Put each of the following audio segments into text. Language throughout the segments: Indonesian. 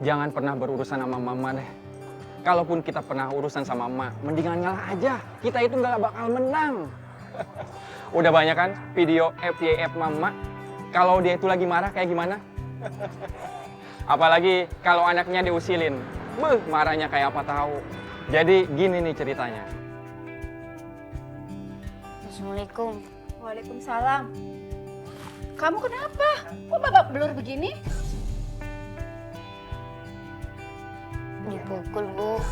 Jangan pernah berurusan sama mama deh. Kalaupun kita pernah urusan sama emak, mendingan ngalah aja. Kita itu nggak bakal menang. Udah banyak kan video FYF mama? Kalau dia itu lagi marah kayak gimana? Apalagi kalau anaknya diusilin. Marahnya kayak apa tahu. Jadi gini nih ceritanya. Assalamualaikum. Waalaikumsalam. Kamu kenapa? Kok babak belur begini? Dipukul, Bu.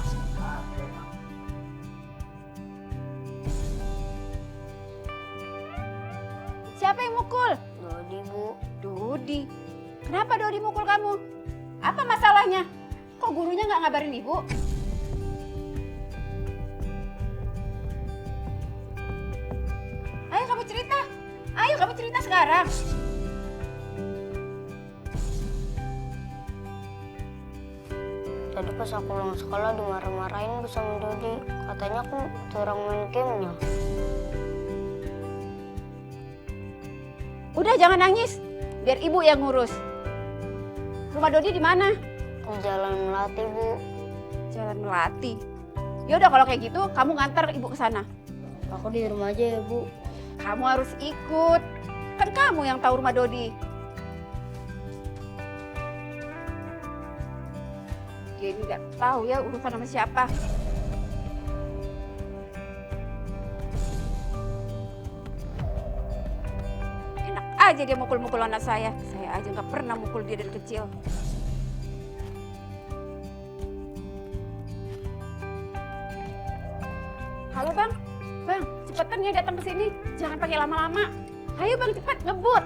Siapa yang mukul? Dodi, Bu. Dodi. Kenapa Dodi mukul kamu? Apa masalahnya? Kok gurunya nggak ngabarin ibu? Ayo kamu cerita. Ayo kamu cerita sekarang. Tadi pas aku pulang sekolah dimarah-marahin Bu sama Dodi. Katanya aku curang main gamenya. Udah jangan nangis. Biar ibu yang ngurus. Rumah Dodi di mana? Di Jalan Melati, Bu. Jalan Melati. Ya udah kalau kayak gitu kamu nganter ibu ke sana. Aku di rumah aja ya, Bu. Kamu harus ikut. Kan kamu yang tahu rumah Dodi. Dia ini nggak tahu ya urusan sama siapa. Enak aja dia mukul-mukul anak saya. Saya aja nggak pernah mukul dia dari kecil. Halo bang, bang cepetan ya datang ke sini. Jangan pakai lama-lama. Ayo bang cepat ngebut.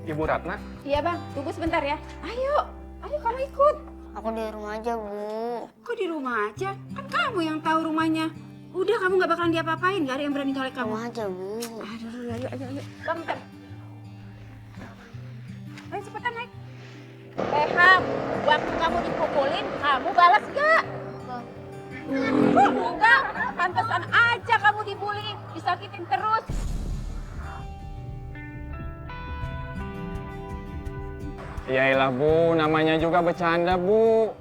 Ibu Ratna, Iya bang, tunggu sebentar ya. Ayo, ayo kamu ikut. Aku di rumah aja, Bu. Kok di rumah aja? Kan kamu yang tahu rumahnya. Udah kamu nggak bakalan diapa-apain, nggak ada yang berani colek kamu. Rumah aja, Bu. Aduh, ayo. Bang, bentar. Ayo cepetan naik. Ham, waktu kamu dipukulin, kamu balas nggak? Enggak, pantesan aja kamu dibully, disakitin terus. Yailah Bu, namanya juga bercanda Bu.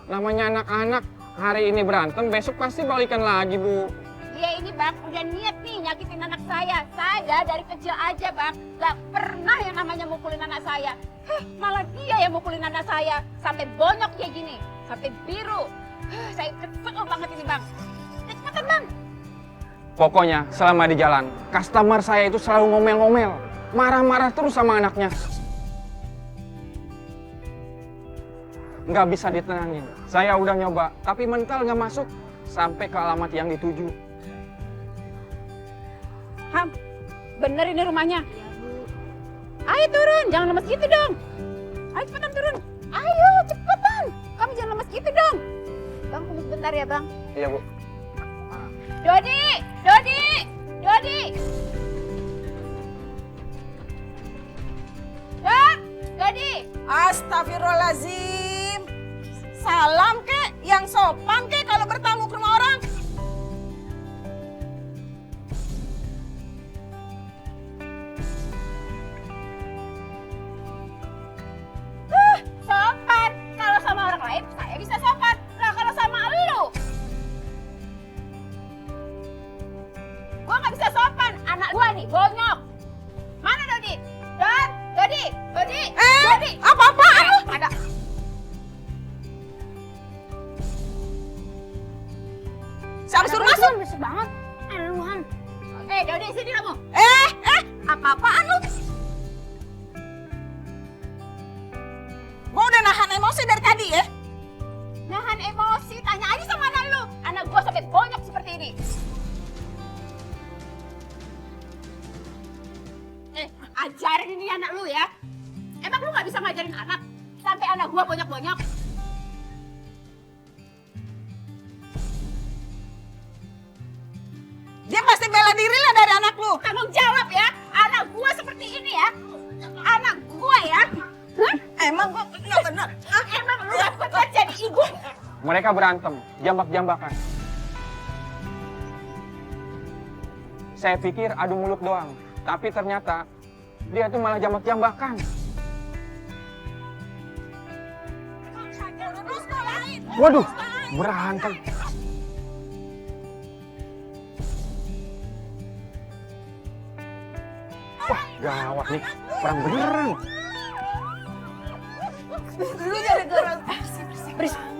Namanya anak-anak, hari ini berantem, besok pasti balikan lagi Bu. Dia ini bang, udah niat nih nyakitin anak saya. Saya dari kecil aja bang, gak pernah yang namanya mukulin anak saya. Malah dia yang mukulin anak saya. Sampai bonyok kayak gini, sampai biru. Saya kesel banget ini bang. Cepetan bang. Pokoknya selama di jalan, customer saya itu selalu ngomel-ngomel. Marah-marah terus sama anaknya. Nggak bisa ditenangin. Saya udah nyoba, tapi mental nggak masuk sampai ke alamat yang dituju. Ham, bener ini rumahnya. Ayo turun, jangan lemes gitu dong. Ayo cepetan turun. Ayo cepetan. Kamu jangan lemes gitu dong. Bang, tunggu sebentar ya bang. Iya Bu. Dodi. Dodi. Astagfirullahaladzim. Salam kek, yang sopan kek kalau bertamu ke rumah orang. Sopan. Kalau sama orang lain, saya bisa sopan. Nah, kalau sama elu, gua nggak bisa sopan. Anak gua nih, bonyok. Mana Dodi? Dodi. Apa-apaan lu? Ada. Siapa suruh masuk? Berisik banget. Aluhan. Dodi, sini kamu. Apa-apaan lu? Gua udah nahan emosi dari tadi ya. Nahan emosi, tanya aja sama anak lu. Anak gua sampai bonyok seperti ini. Ajarin ini anak lu ya. Emang lu gak bisa ngajarin anak? Sampai anak gua bonyok-bonyok. Dia pasti bela diri lah dari anak lu. Tanggung jawab ya. Anak gua seperti ini ya. Anak gua ya. Hah? Emang gua nggak benar. Emang lu gak kuat jadi ibu? Mereka berantem, jambak-jambakan. Saya pikir adu mulut doang, tapi ternyata dia tuh malah jambak-jambakan. Waduh, berantem. Wah, gawat nih, perang beneran.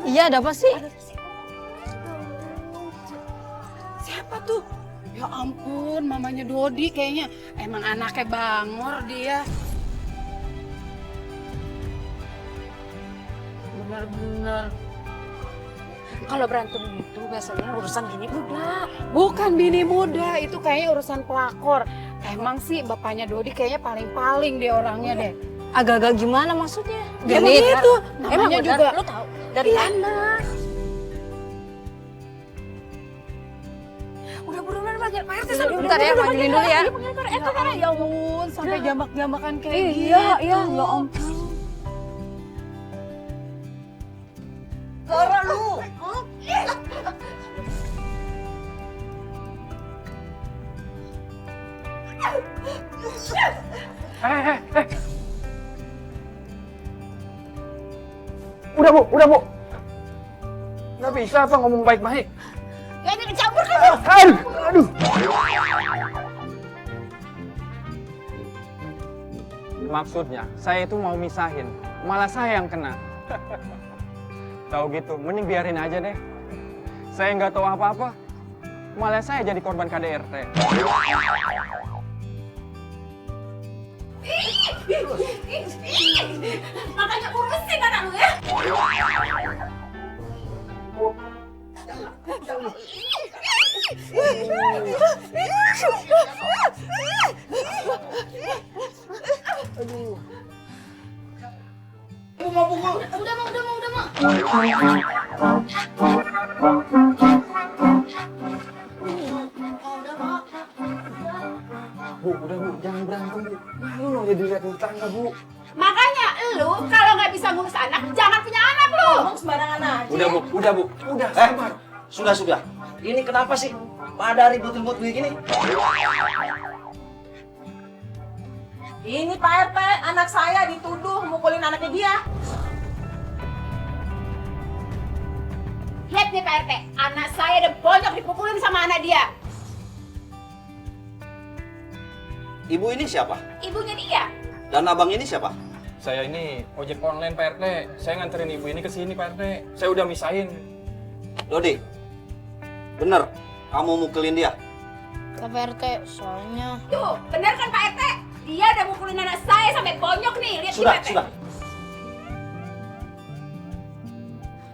Iya, ada apa sih? Siapa tuh? Ya ampun, mamanya Dodi kayaknya. Emang anaknya bangor dia. Bener-bener. Kalau berantem gitu biasanya urusan bini muda. Bukan bini muda, itu kayaknya urusan pelakor. Emang sih bapaknya Dodi kayaknya paling-paling deh orangnya deh. Agak-agak gimana maksudnya? Ya begitu. Emang Namanya benar? juga. Lu tahu dari mana? Udah buruan panggil Pak RT. Bentar ya, panggilin dulu ya. Ya ampun, sampai jambak-jambakan kayak gitu. Iya, ya ampun. Lara lu. Eh. Udah bu. Nggak bisa apa ngomong baik-baik. Ya ini dicampur kamu. Aduh. Maksudnya, saya itu mau misahin, malah saya yang kena. Tahu gitu, mending biarin aja deh. Saya nggak tahu apa-apa, malah saya jadi korban KDRT. Makanya urusin anak lu ya. Udah mau. Bu, udah bu, jangan berantem bu. Malu loh jadi lihat tetangga bu. Makanya lu kalau nggak bisa ngurus anak, jangan punya anak lu. Ngomong sembarangan aja. Udah bu, udah sabar. Sudah. Ini kenapa sih pada ribut-ribut begini? Ini Pak RT, anak saya dituduh mukulin anaknya dia. Lihat nih Pak RT, anak saya ada bonyok dipukulin sama anak dia. Ibu ini siapa? Ibunya dia. Dan abang ini siapa? Saya ini ojek online Pak RT. Saya nganterin ibu ini ke sini Pak RT. Saya udah misahin. Dodi, bener kamu mukulin dia? Tapi RT, soalnya Tuh, bener kan Pak RT? Dia udah mukulin anak saya sampai bonyok nih. Lihat nih Pak RT. Sudah.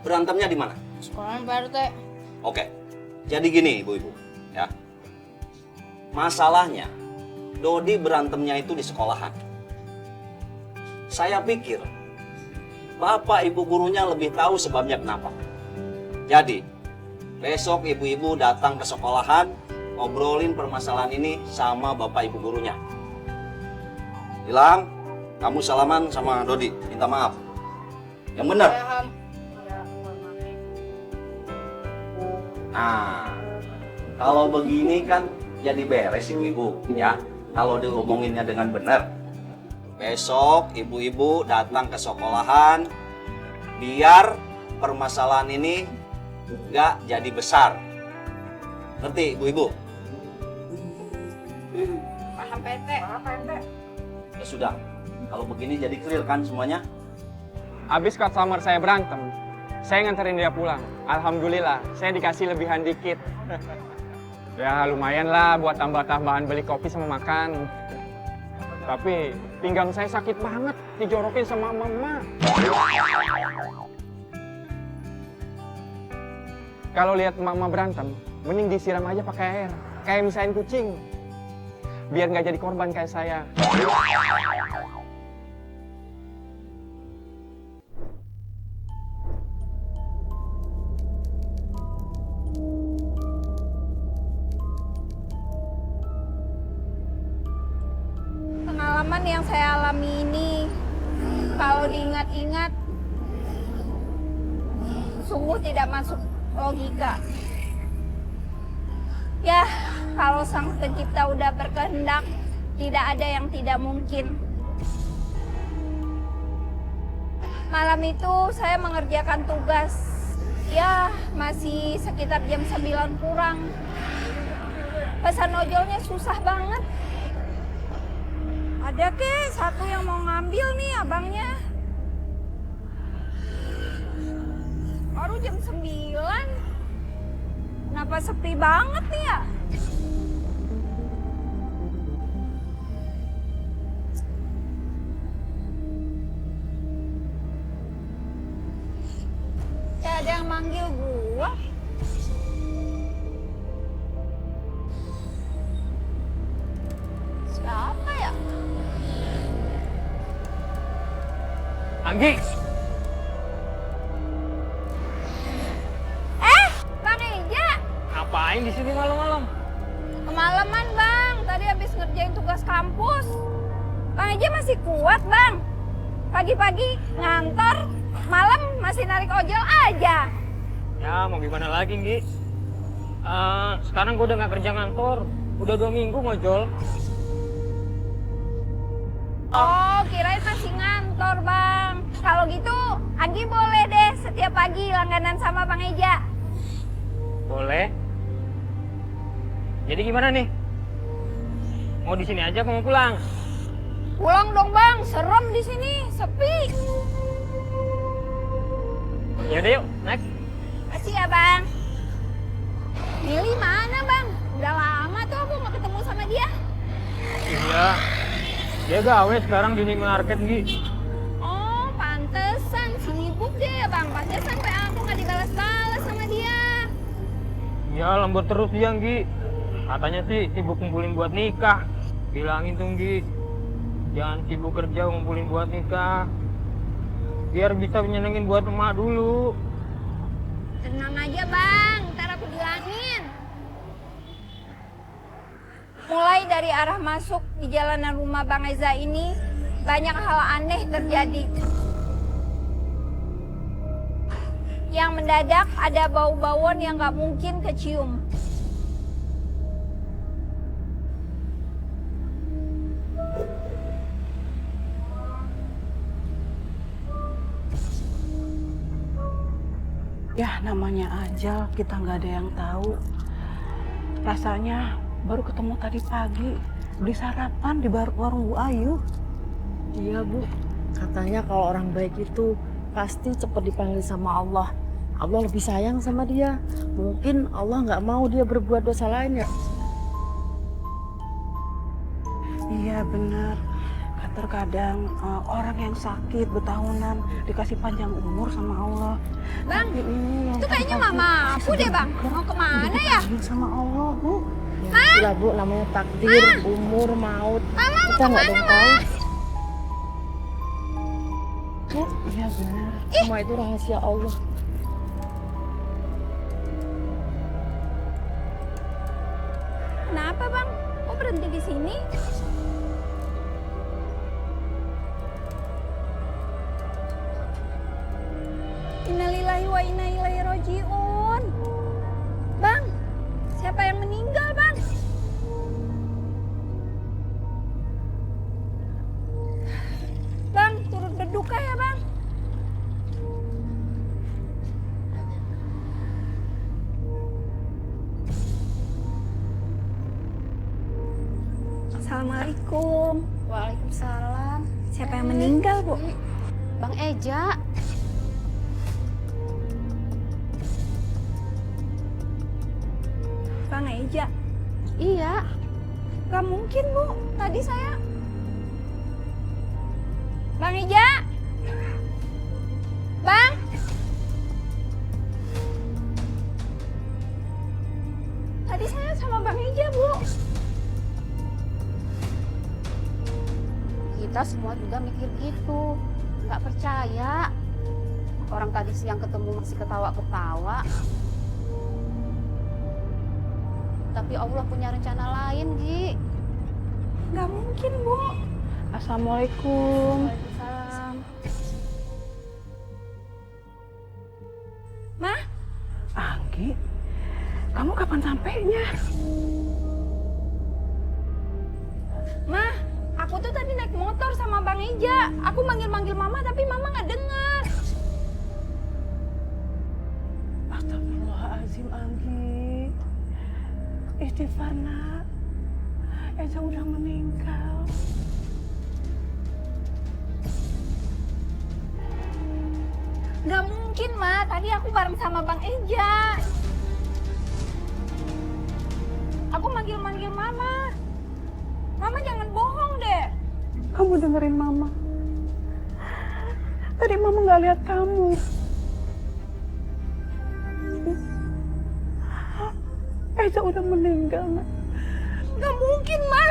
Berantemnya di mana? sekolahnya Pak RT. Oke, jadi gini ibu-ibu, ya. Masalahnya, Dodi berantemnya itu di sekolahan. Saya pikir, bapak ibu gurunya lebih tahu sebabnya kenapa. Jadi, besok ibu-ibu datang ke sekolahan, ngobrolin permasalahan ini sama bapak ibu gurunya. Bilang, kamu salaman sama Dodi, minta maaf. Yang benar. Nah, kalau begini kan jadi beres ibu-ibu, ya. Kalau diomonginnya dengan benar. Besok ibu-ibu datang ke sekolahan, biar permasalahan ini nggak jadi besar. Ngerti ibu-ibu? Paham Pak RT. Ya sudah, kalau begini jadi clear kan semuanya? Habis customer saya berantem, saya nganterin dia pulang. Alhamdulillah, saya dikasih lebihan dikit. Ya lumayan lah buat tambah-tambahan beli kopi sama makan. Tapi pinggang saya sakit banget, dijorokin sama mama. Kalau lihat mama berantem, mending disiram aja pakai air. Kayak misahin kucing. Biar nggak jadi korban kayak saya. Pengalaman yang saya alami ini, kalau diingat-ingat, sungguh tidak masuk logika. Ya, kalau Sang Pencipta udah berkehendak, tidak ada yang tidak mungkin. Malam itu saya mengerjakan tugas. Ya, masih sekitar jam 9 kurang. Pesan ojolnya susah banget. Ada ke satu yang mau ngambil nih abangnya. Baru jam 9. Kenapa sepi banget nih ya? Kayak ada yang manggil gua. Siapa ya? Anggi, Bang Eja. ngapain di sini malam-malam? Kemalaman bang, tadi habis ngerjain tugas kampus. Bang Eja masih kuat bang. Pagi-pagi ngantor, malam masih narik ojol aja. Ya mau gimana lagi Nggi? Sekarang gue udah gak kerja ngantor, udah 2 minggu ngojol. Oh, kirain masih ngantor bang. Kalau gitu, Anggi boleh deh setiap pagi langganan sama Bang Eja. Boleh. Jadi gimana nih? Mau di sini aja mau pulang? Pulang dong bang, serem di sini, sepi. Yaudah yuk, next. Makasih ya bang. Mili mana bang? Udah lama tuh aku nggak ketemu sama dia. Iya. Dia gawe sekarang di minimarket Nggi. Oh, pantesan sibuk dia ya bang. Pasti sampai aku nggak dibalas-balas sama dia. Ya lembur terus dia Nggi. Katanya sih sibuk ngumpulin buat nikah. Bilangin tuh Nggi, jangan sibuk kerja ngumpulin buat nikah. Biar bisa nyenengin buat emak dulu. Tenang aja bang, ntar aku bilangin. Mulai dari arah masuk di jalanan rumah Bang Eza ini, banyak hal aneh terjadi. Yang mendadak ada bau bawon yang gak mungkin kecium. Ya namanya ajal, kita nggak ada yang tahu. Rasanya baru ketemu tadi pagi, beli sarapan di warung Bu Ayu. Iya Bu, katanya kalau orang baik itu pasti cepat dipanggil sama Allah. Allah lebih sayang sama dia. Mungkin Allah nggak mau dia berbuat dosa lain ya. Iya benar. Terkadang orang yang sakit bertahunan dikasih panjang umur sama Allah. Bang, Tapi ini yang itu kayaknya tadi mama pagi aku deh bang. Mau kemana ya? dipanggil sama Allah Bu. Ya itulah Bu, namanya takdir, umur, maut. Kita nggak ada yang tahu. Bu, iya benar. Semua itu rahasia Allah. Kenapa bang? Kok berhenti di sini? Innalillahi wa inna ilaihi roji'un. Bang, siapa yang meninggal bang? Bang, turut berduka ya bang. Assalamualaikum. Waalaikumsalam. Siapa yang meninggal bu? Bang Eja. Bang Eja. Iya. Gak mungkin bu, tadi saya... Bang Eja? Bang? Tadi saya sama Bang Eja bu. Kita semua juga mikir gitu. Nggak percaya. Orang tadi siang ketemu masih ketawa-ketawa. Tapi Allah punya rencana lain, Gi. Gak mungkin bu. Assalamualaikum. Waalaikumsalam. Mah? Anggi, Kamu kapan sampainya? Ma, aku tuh tadi naik motor sama Bang Eja. Aku manggil-manggil Mama tapi Mama nggak dengar. Astagfirullahaladzim, Anggi. Istighfar, nak. Eza udah meninggal. Nggak mungkin, Ma. Tadi aku bareng sama Bang Eja. Aku manggil-manggil Mama. Mama jangan bohong deh. Kamu dengerin Mama. Tadi Mama nggak lihat kamu. Eza udah meninggal, nak. Nggak mungkin, Ma.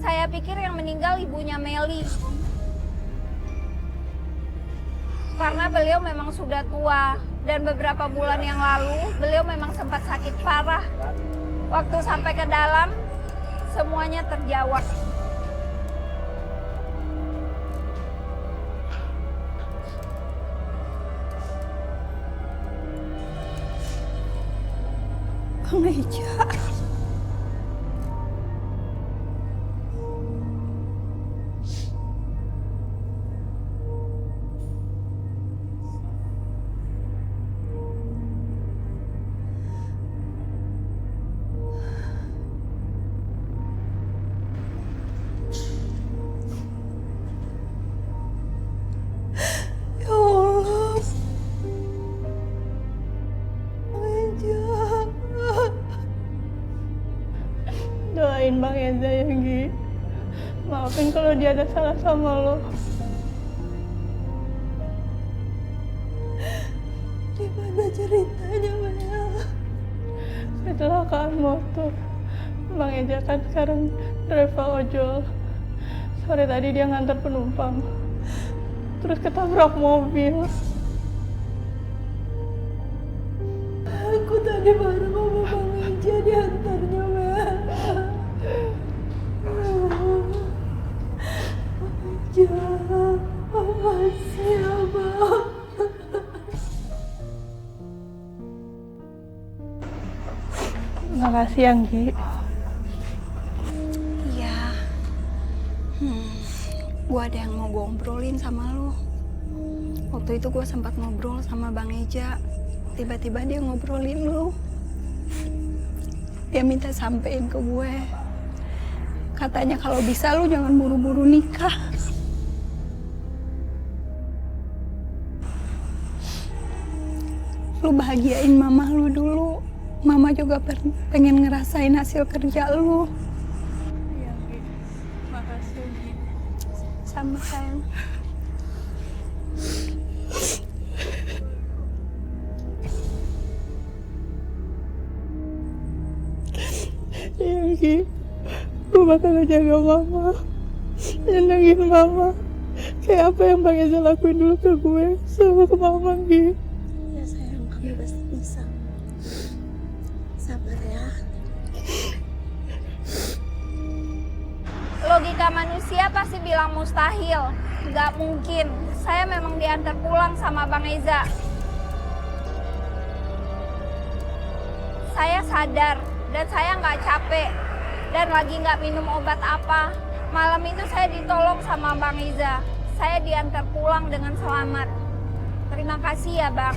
Saya pikir yang meninggal ibunya Meli. Karena beliau memang sudah tua dan beberapa bulan yang lalu beliau memang sempat sakit parah. Waktu sampai ke dalam semuanya terjawab. Bang Eja. Doain Bang Eza ya, Gi. Maafin kalau dia ada salah sama lo. Gimana ceritanya, Mel? Kecelakaan motor. Bang Eza kan sekarang driver ojol. Sore tadi dia ngantar penumpang. Terus ketabrak mobil. Aku tadi baru sama Bang Eja diantarnya, Mel. Eja, makasih ya, Bang. Makasih, Anggi. Iya. Gua ada yang mau gue obrolin sama lu. Waktu itu gue sempat ngobrol sama Bang Eja. Tiba-tiba dia ngobrolin lu. Dia minta sampein ke gue. Katanya kalau bisa lu jangan buru-buru nikah. Lu bahagiain mama lu dulu. Mama juga pengen ngerasain hasil kerja lu. Iya, Gi. Makasih, Gi. Sama sayang. Iya, Gi. Gue bakal ngejaga Mama. Nyenengin Mama. Kayak apa yang Bang Eza lakuin dulu ke gue. Sama ke Mama, Gi. Ya sayang, kamu pasti bisa. Sabar ya. Logika manusia pasti bilang mustahil. Nggak mungkin. Saya memang diantar pulang sama Bang Eza. Saya sadar dan saya nggak capek dan lagi nggak minum obat apa. Malam itu saya ditolong sama Bang Eza. Saya diantar pulang dengan selamat. Terima kasih ya, Bang.